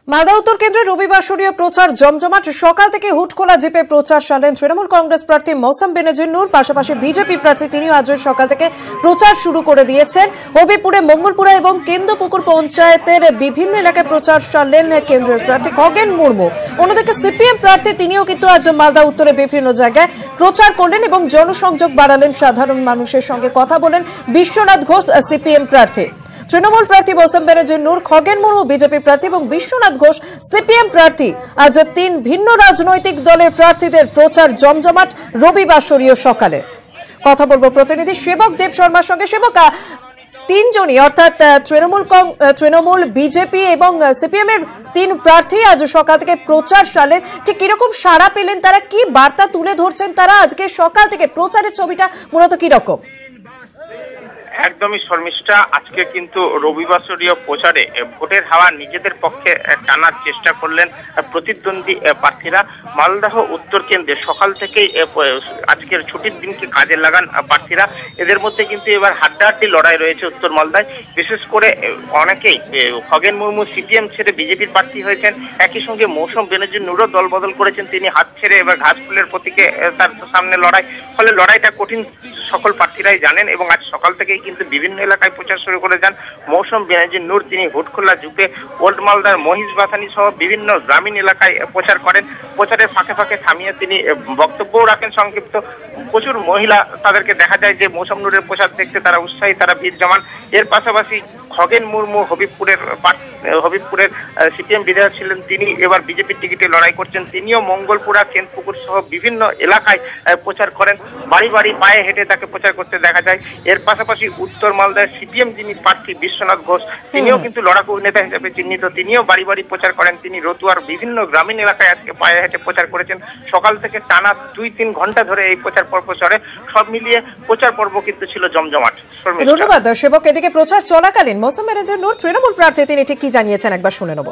মালদা উত্তর কেন্দ্রে রবিবাসরীয় প্রচার জমজমাট। সকাল থেকে হুটখোলা জিপে প্রচার সারলেন তৃণমূল কংগ্রেস প্রার্থী মৌসম বেনজির নূর। পাশাপাশি বিজেপি প্রার্থী তিনিও আজ সকাল থেকে প্রচার শুরু করে দিয়েছেন। হবিপুরে, মঙ্গলপুরা এবং কেন্দ্রপুকুর পঞ্চায়েতের বিভিন্ন এলাকায় প্রচার সারলেন কেন্দ্রীয় প্রার্থী খগেন মুর্মু। অন্যদিকে সিপিএম প্রার্থী তিনিও কিন্তু আজ মালদা উত্তরে বিভিন্ন জায়গায় প্রচার করলেন এবং জনসংযোগ বাড়ালেন। সাধারণ মানুষের সঙ্গে কথা বলেন বিশ্বনাথ ঘোষ সিপিএম প্রার্থী। তৃণমূল প্রার্থী মৌসম বেনজির নূর, খগেন মুর্মু বিজেপি প্রার্থী এবং বিশ্বনাথ ঘোষ সিপিএম প্রার্থী। আজ তিন ভিন্ন রাজনৈতিক দলের প্রার্থীদের প্রচার জমজমাট রবিবাসরীয় সকালে। কথা বলবো প্রতিনিধি সেবক দেব শর্মার সঙ্গে। সেবক, তিনজনই অর্থাৎ তৃণমূল, বিজেপি এবং সিপিএম এর তিন প্রার্থী আজ সকাল থেকে প্রচার সারলেন। ঠিক কিরকম সাড়া পেলেন তারা, কি বার্তা তুলে ধরছেন তারা আজকে সকাল থেকে? প্রচারের ছবিটা মূলত কি রকম? একদমই শর্মিষ্ঠা, আজকে কিন্তু রবিবাসরীয় প্রচারে ভোটের হাওয়া নিজেদের পক্ষে টানার চেষ্টা করলেন প্রতিদ্বন্দ্বী প্রার্থীরা। মালদহ উত্তর কেন্দ্রে সকাল থেকেই আজকের ছুটির দিনকে কাজে লাগান প্রার্থীরা। এদের মধ্যে কিন্তু এবার হাড্ডাহাড্ডি লড়াই রয়েছে উত্তর মালদায়। বিশেষ করে অনেকেই খগেন মুর্মু সিপিএম ছেড়ে বিজেপির প্রার্থী হয়েছেন। একই সঙ্গে মৌসম বেনজির নূরও দল বদল করেছেন। তিনি হাত ছেড়ে এবার ঘাসফুলের প্রতীকে তার সামনে লড়াই। ফলে লড়াইটা কঠিন সকল প্রার্থীরাই জানেন এবং আজ সকাল থেকেই কিন্তু বিভিন্ন এলাকায় প্রচার শুরু করে যান মৌসম বেনজির নূর। তিনি হুটখোলা জুপে ওল্ড মালদার মহিষ বাথানি সহ বিভিন্ন গ্রামীণ এলাকায় প্রচার করেন। প্রচারের ফাঁকে ফাঁকে থামিয়ে তিনি বক্তব্যও রাখেন সংক্ষিপ্ত। প্রচুর মহিলা, তাদেরকে দেখা যায় যে মৌসম নূরের প্রচার দেখতে তারা উৎসাহী, তারা ভিড় জমান। এর পাশাপাশি খগেন মুর্মু হবিবপুরের সিপিএম বিধায়ক ছিলেন, তিনি এবার বিজেপির টিকিটে লড়াই করছেন। তিনিও মঙ্গলপুরা, কেন্দ্রপুকুর সহ বিভিন্ন এলাকায় প্রচার করেন। বাড়ি বাড়ি পায়ে হেঁটে তাকে প্রচার করতে দেখা যায়। এর পাশাপাশি উত্তর মালদায় সিপিএম যিনি প্রার্থী বিশ্বনাথ ঘোষ, তিনিও কিন্তু লড়াকু নেতা হিসেবে চিহ্নিত। তিনিও বাড়ি বাড়ি প্রচার করেন। তিনি রতুয়ার বিভিন্ন গ্রামীণ এলাকায় আজকে পায়ে হেঁটে প্রচার করেছেন। সকাল থেকে টানা 2-3 ঘন্টা ধরে এই প্রচার পর্ব চলে। সব মিলিয়ে প্রচার পর্ব কিন্তু ছিল জমজমাট। ধন্যবাদ সেবক। এদিকে প্রচার চলাকালীন মৌসম বেনজির নূর তৃণমূল প্রার্থী তিনি ঠিক কি জানিয়েছেন একবার শুনে নেব।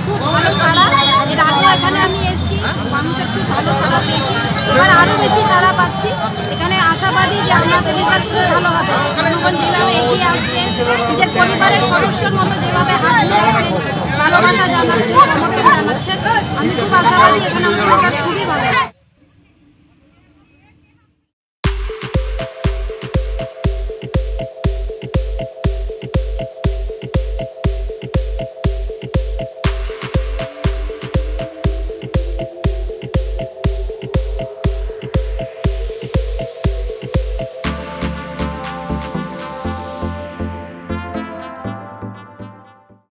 খুব ভালো সাড়া, এর আগেও এখানে আমি এসেছি, মানুষের খুব ভালো সাড়া পেয়েছি। এবার আরো বেশি সাড়া পাচ্ছি। এখানে আশাবাদী যে আপনাদের রেজাল্ট খুব ভালো হবে। জনগণ যেভাবে এগিয়ে আসছে, নিজের পরিবারের সদস্যের মতো যেভাবে হাত দিয়েছেন, ভালোবাসা জানাচ্ছেন, সমর্থন জানাচ্ছেন, আমি খুব আশাবাদী এখানে আমাদের রেজাল্ট খুবই ভালো।